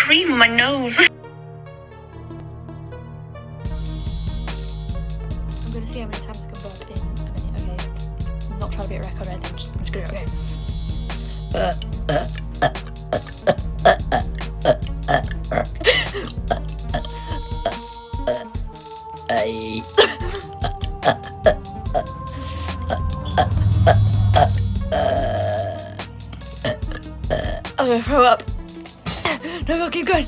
cream on my nose. I'm gonna see how many times I can burp in a minute, okay? I'm not trying to be a record or anything, I'm just gonna do it, okay? I'm gonna throw up. No, go, keep going.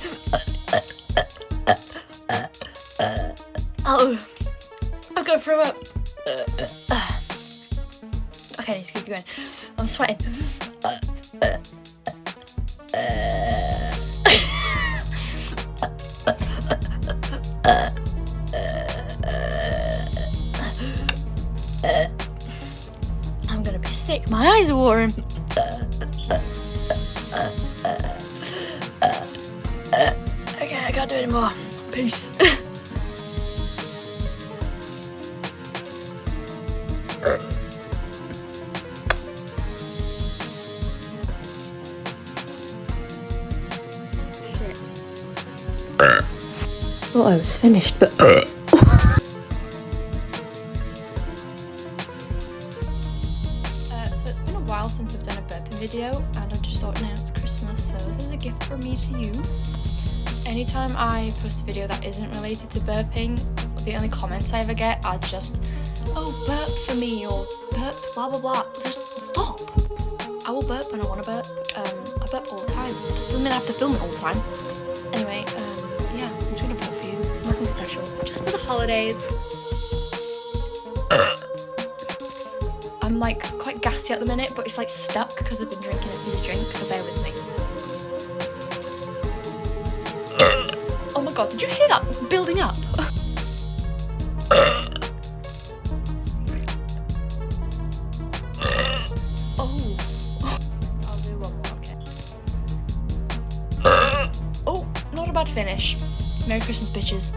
Oh, I'm gonna throw up. Okay, I need to keep going. I'm sweating. I'm gonna be sick. My eyes are watering. Okay, I can't do it anymore. Peace. Thought I was finished, but so it's been a while since I've done a burping video, and I just thought now it's Christmas, so this is a gift from me to you. Anytime I post a video that isn't related to burping, the only comments I ever get are just, oh, burp for me, or burp blah blah blah. Just stop. I will burp when I want to burp. I burp all the time. It doesn't mean I have to film it all the time. Anyway, yeah, I'm just gonna burp for you. Nothing special. Just for the holidays. I'm like quite gassy at the minute, but it's like stuck because I've been drinking a fizzy drink, so bear with me. Oh my god, did you hear that building up? Oh. I'll do one more, okay. Oh, not a bad finish. Merry Christmas, bitches.